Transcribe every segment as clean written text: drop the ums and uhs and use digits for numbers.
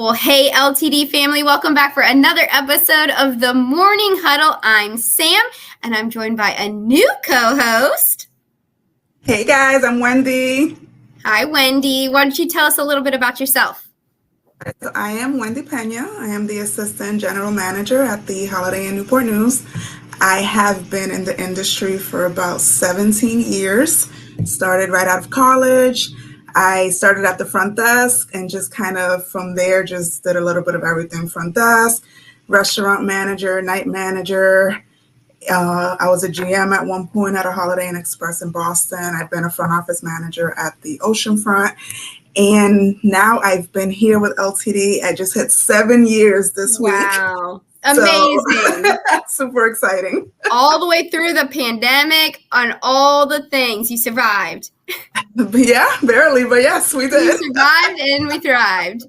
Well, hey, LTD family, welcome back for another episode of the Morning Huddle. I'm Sam, and I'm joined by a new co-host. Hey guys, I'm Wendy. Hi, Wendy. Why don't you tell us a little bit about yourself? So I am Wendy Pena. I am the Assistant General Manager at the Holiday Inn Newport News. I have been in the industry for about 17 years. Started right out of college. I started at the front desk and just kind of from there just did a little bit of everything. Front desk, restaurant manager, night manager. I was a GM at one point at a Holiday Inn Express in Boston. I've been a front office manager at the Oceanfront. And now I've been here with LTD. I just hit 7 years this week. Wow. Amazing. So, super exciting. All the way through the pandemic on all the things. You survived. Yeah, barely, but yes, we did. You survived and we thrived.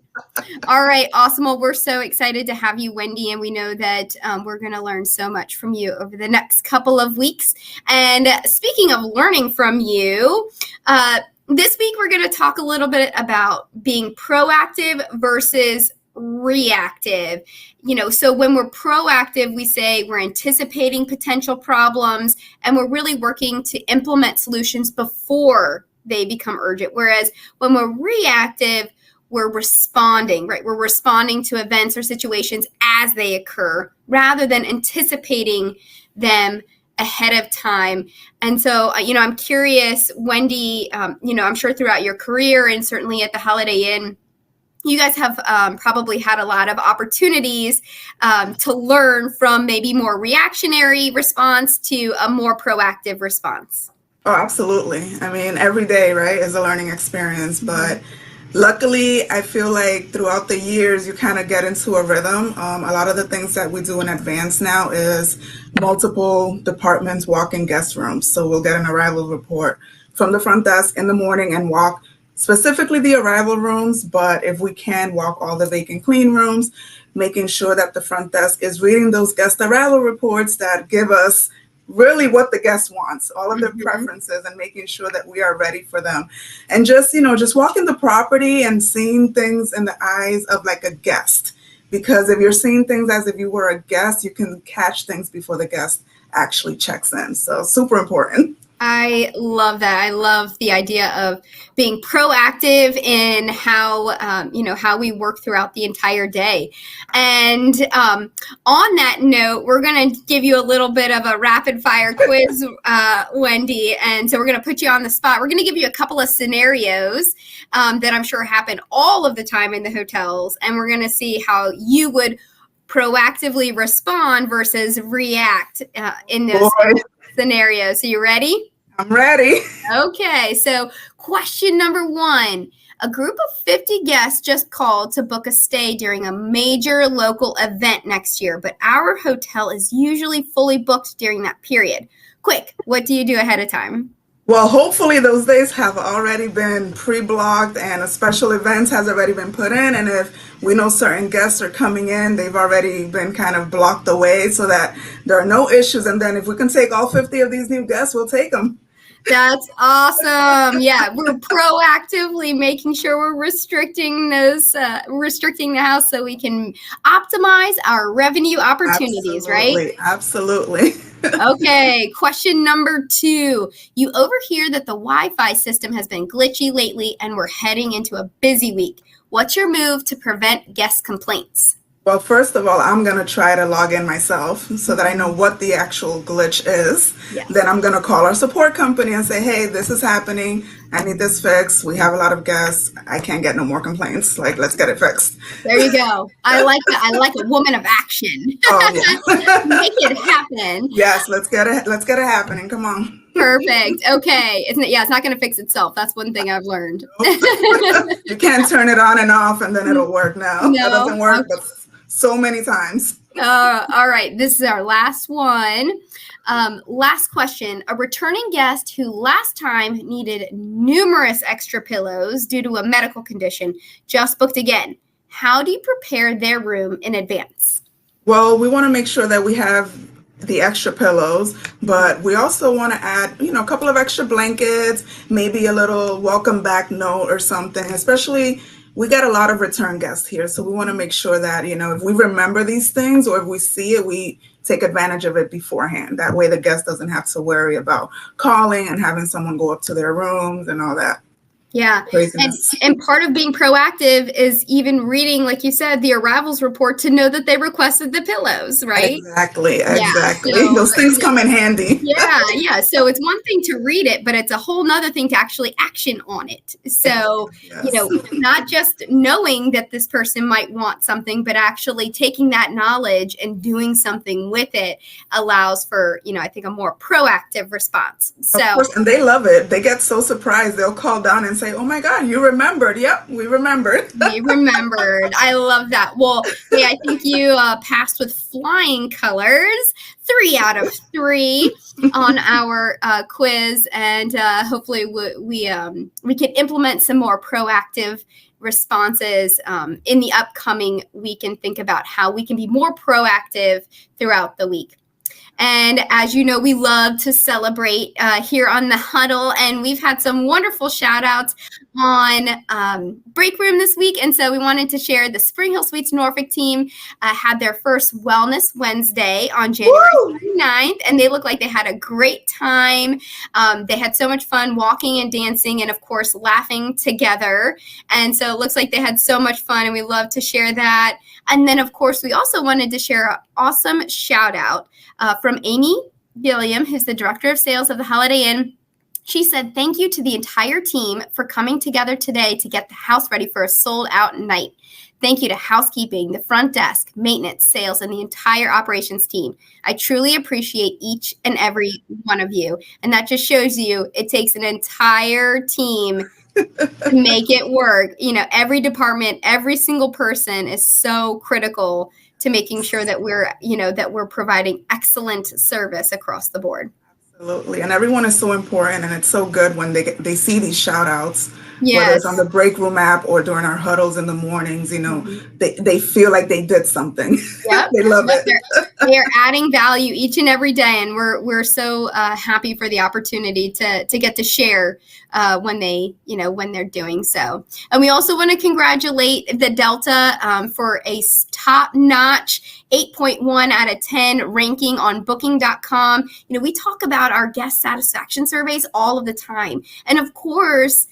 All right, awesome. Well, we're so excited to have you, Wendy, and we know that we're going to learn so much from you over the next couple of weeks. And speaking of learning from you, this week we're going to talk a little bit about being proactive versus reactive. So when we're proactive, we say we're anticipating potential problems and we're really working to implement solutions before they become urgent. Whereas when we're reactive, we're responding, right? We're responding to events or situations as they occur rather than anticipating them ahead of time. And so, I'm curious, Wendy, I'm sure throughout your career and certainly at the Holiday Inn, you guys have probably had a lot of opportunities to learn from maybe more reactionary response to a more proactive response. Oh, absolutely. I mean, every day, right, is a learning experience. But luckily, I feel like throughout the years, you kind of get into a rhythm. A lot of the things that we do in advance now is multiple departments walk in guest rooms. So we'll get an arrival report from the front desk in the morning and walk specifically the arrival rooms, but if we can walk all the vacant clean rooms, making sure that the front desk is reading those guest arrival reports that give us really what the guest wants, all of their preferences, and making sure that we are ready for them. And just walking the property and seeing things in the eyes of like a guest. Because if you're seeing things as if you were a guest, you can catch things before the guest actually checks in. So super important. I love that. I love the idea of being proactive in how we work throughout the entire day. And on that note, we're going to give you a little bit of a rapid fire quiz, Wendy. And so we're going to put you on the spot. We're going to give you a couple of scenarios that I'm sure happen all of the time in the hotels. And we're going to see how you would proactively respond versus react in those scenarios. So you ready? I'm ready. Okay, so question number 1. A group of 50 guests just called to book a stay during a major local event next year, but our hotel is usually fully booked during that period. Quick, what do you do ahead of time? Well, hopefully those days have already been pre-blocked and a special event has already been put in. And if we know certain guests are coming in, they've already been kind of blocked away so that there are no issues. And then if we can take all 50 of these new guests, we'll take them. That's awesome. Yeah, we're proactively making sure we're restricting the house so we can optimize our revenue opportunities, right? Absolutely. Okay, question number 2. You overhear that the Wi-Fi system has been glitchy lately and we're heading into a busy week. What's your move to prevent guest complaints? Well, first of all, I'm going to try to log in myself so that I know what the actual glitch is. Yes. Then I'm going to call our support company and say, hey, this is happening. I need this fixed. We have a lot of guests. I can't get no more complaints. Let's get it fixed. There you go. I like that. I like a woman of action. Oh, yeah. Make it happen. Yes, let's get it happening. Come on. Perfect. Okay. It's not going to fix itself. That's one thing I've learned. You can't turn it on and off and then it'll work now. No. That doesn't work. But so many times. All right. This is our last one. Last question. A returning guest who last time needed numerous extra pillows due to a medical condition just booked again. How do you prepare their room in advance? Well, we want to make sure that we have the extra pillows, but we also want to add, a couple of extra blankets, maybe a little welcome back note or something, especially we get a lot of return guests here. So we want to make sure that, if we remember these things or if we see it, we take advantage of it beforehand. That way the guest doesn't have to worry about calling and having someone go up to their rooms and all that. Yeah. Craziness. And part of being proactive is even reading, like you said, the arrivals report to know that they requested the pillows, right? Exactly. So, those things come in handy. Yeah. So it's one thing to read it, but it's a whole nother thing to actually action on it. So, Yes. not just knowing that this person might want something, but actually taking that knowledge and doing something with it allows for, I think a more proactive response. So, of course, and they love it. They get so surprised. They'll call down and say, "Oh my God, you remembered." Yep, we remembered. We remembered. I love that. Well, yeah, I think you passed with flying colors, 3 out of 3 on our quiz, and hopefully we can implement some more proactive responses in the upcoming week and think about how we can be more proactive throughout the week. And as you know, we love to celebrate here on the Huddle, and we've had some wonderful shout outs on Break Room this week. And so we wanted to share the Spring Hill Suites Norfolk team had their first Wellness Wednesday on January 29th, and they looked like they had a great time. They had so much fun walking and dancing and, of course, laughing together. And so it looks like they had so much fun, and we love to share that. And then, of course, we also wanted to share an awesome shout out from Amy Gilliam, who's the director of sales of the Holiday Inn. She said, "Thank you to the entire team for coming together today to get the house ready for a sold-out night. Thank you to housekeeping, the front desk, maintenance, sales, and the entire operations team. I truly appreciate each and every one of you." And that just shows you it takes an entire team to make it work. Every department, every single person is so critical to making sure that we're providing excellent service across the board. Absolutely. And everyone is so important, and it's so good when they see these shout outs, Yes. whether it's on the break room app or during our huddles in the mornings, they feel like they did something. Yep. They love it. They're adding value each and every day, and we're so happy for the opportunity to get to share when they're doing so. And we also want to congratulate the Delta for a top-notch 8.1 out of 10 ranking on booking.com. We talk about our guest satisfaction surveys all of the time. And of course,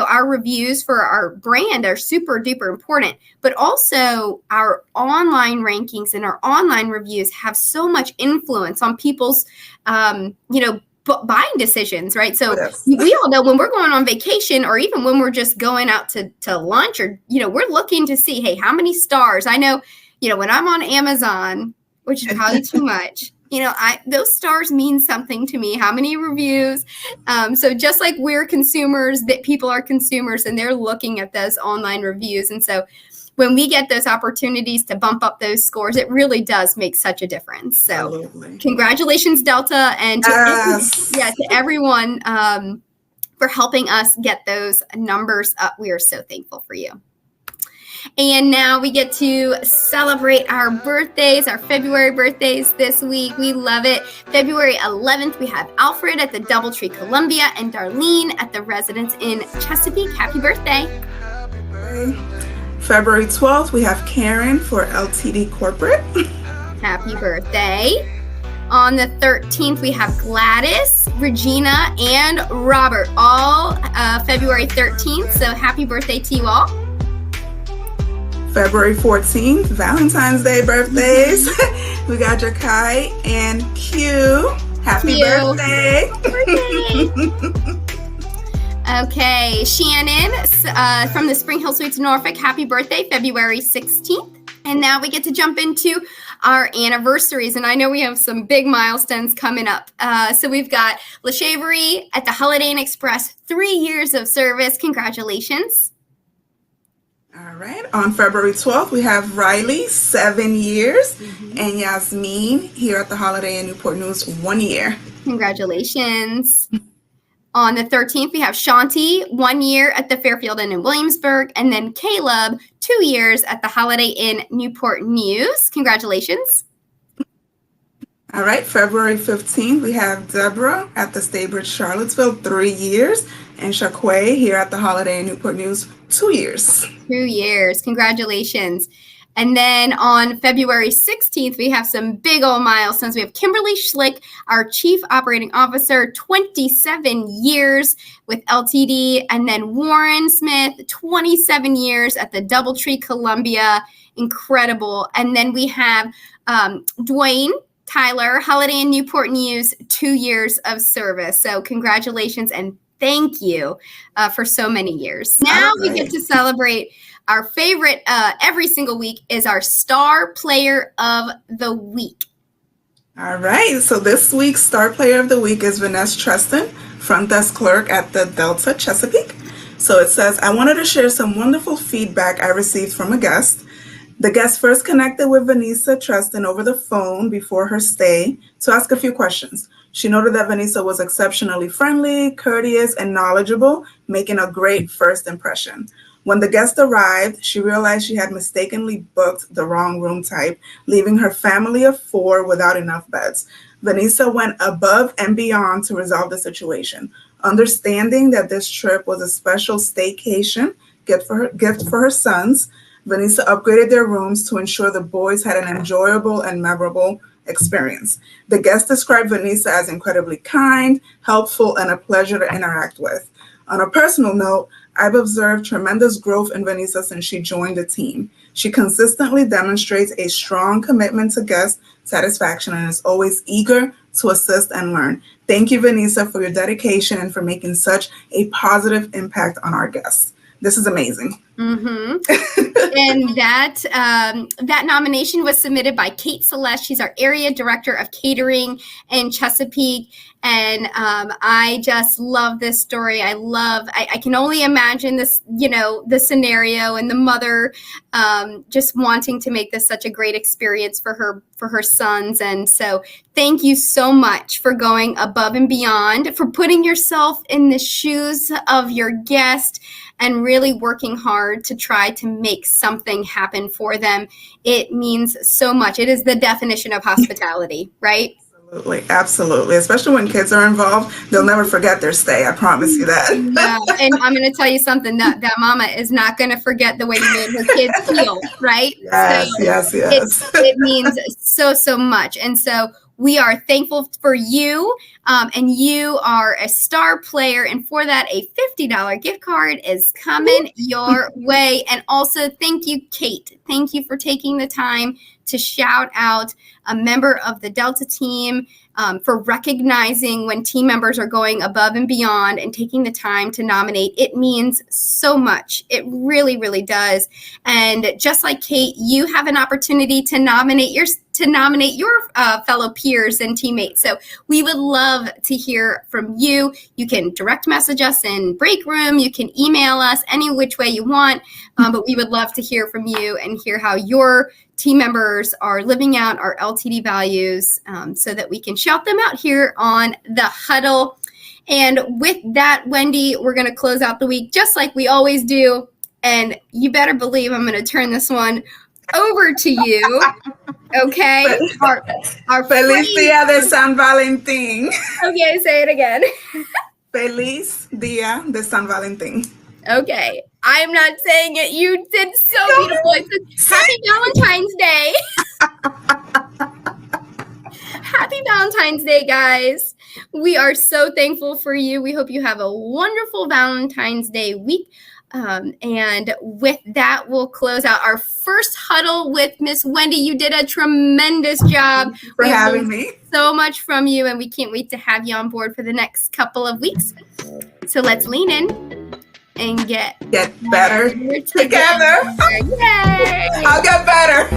our reviews for our brand are super duper important, but also our online rankings and our online reviews have so much influence on people's, buying decisions, right? So we all know when we're going on vacation, or even when we're just going out to lunch, or, we're looking to see, hey, how many stars? I know, when I'm on Amazon, which is probably too much, those stars mean something to me. How many reviews? So just like we're consumers, that people are consumers, and they're looking at those online reviews. And so when we get those opportunities to bump up those scores, it really does make such a difference. So Absolutely. Congratulations, Delta, and to everyone for helping us get those numbers up. We are so thankful for you. And now we get to celebrate our birthdays, our February birthdays this week. We love it. February 11th, we have Alfred at the Doubletree Columbia and Darlene at the Residence Inn Chesapeake. Happy birthday. February 12th, we have Karen for LTD Corporate. Happy birthday. On the 13th, we have Gladys, Regina, and Robert, all February 13th. So happy birthday to you all. February 14th, Valentine's Day birthdays. We got Jakai and Q. Happy birthday. Okay, Shannon from the Spring Hill Suites Norfolk. Happy birthday, February 16th. And now we get to jump into our anniversaries. And I know we have some big milestones coming up. So we've got LaChavery at the Holiday Inn Express, 3 years of service. Congratulations. All right. On February 12th, we have Riley, 7 years, and Yasmin here at the Holiday Inn Newport News, 1 year. Congratulations. On the 13th, we have Shanti, 1 year at the Fairfield Inn in Williamsburg, and then Caleb, 2 years at the Holiday Inn Newport News. Congratulations. All right, February 15th, we have Deborah at the Staybridge, Charlottesville, 3 years, and Shaquay here at the Holiday in Newport News, 2 years. 2 years. Congratulations. And then on February 16th, we have some big old milestones. We have Kimberly Schlick, our Chief Operating Officer, 27 years with LTD. And then Warren Smith, 27 years at the Doubletree Columbia. Incredible. And then we have Dwayne Tyler, Holiday in Newport News, 2 years of service. So congratulations and thank you for so many years. Now we get to celebrate our favorite every single week is our Star Player of the Week. All right. So this week's Star Player of the Week is Vanessa Treston, front desk clerk at the Delta Chesapeake. So it says, I wanted to share some wonderful feedback I received from a guest. The guest first connected with Vanessa Treston over the phone before her stay to ask a few questions. She noted that Vanessa was exceptionally friendly, courteous, and knowledgeable, making a great first impression. When the guest arrived, she realized she had mistakenly booked the wrong room type, leaving her family of 4 without enough beds. Vanessa went above and beyond to resolve the situation, understanding that this trip was a special staycation gift for her sons. Vanessa upgraded their rooms to ensure the boys had an enjoyable and memorable experience. The guest described Vanessa as incredibly kind, helpful, and a pleasure to interact with. On a personal note, I've observed tremendous growth in Vanessa since she joined the team. She consistently demonstrates a strong commitment to guest satisfaction and is always eager to assist and learn. Thank you, Vanessa, for your dedication and for making such a positive impact on our guests. This is amazing. Mm-hmm. And that nomination was submitted by Kate Celeste. She's our area director of catering in Chesapeake. And I just love this story. I can only imagine this, the scenario and the mother just wanting to make this such a great experience for her sons. And so thank you so much for going above and beyond, for putting yourself in the shoes of your guest and really working hard to try to make something happen for them. It means so much. It is the definition of hospitality, right? Absolutely. Especially when kids are involved, they'll never forget their stay. I promise you that. Yeah. And I'm going to tell you something, that mama is not going to forget the way you made her kids feel, right? Yes, so yes. It means so much. And so we are thankful for you, and you are a star player. And for that, a $50 gift card is coming your way. And also, thank you, Kate. Thank you for taking the time to shout out a member of the Delta team, for recognizing when team members are going above and beyond and taking the time to nominate. It means so much. It really, really does. And just like Kate, you have an opportunity to nominate your fellow peers and teammates. So we would love to hear from you. You can direct message us in break room. You can email us any which way you want. But we would love to hear from you and hear how your team members are living out our LTD values, so that we can shout them out here on the Huddle. And with that, Wendy, we're going to close out the week just like we always do. And you better believe I'm going to turn this one over to you. Okay. Our Feliz Dia de San Valentín. Okay, say it again. Feliz Dia de San Valentín. Okay. I'm not saying it. You did so beautiful. It says, Happy Valentine's Day. Happy Valentine's Day, guys. We are so thankful for you. We hope you have a wonderful Valentine's Day week. And with that, we'll close out our first huddle with Miss Wendy. You did a tremendous job. Thank you for having me. So much from you, and we can't wait to have you on board for the next couple of weeks. So let's lean in and get better together. Yay! I'll get better.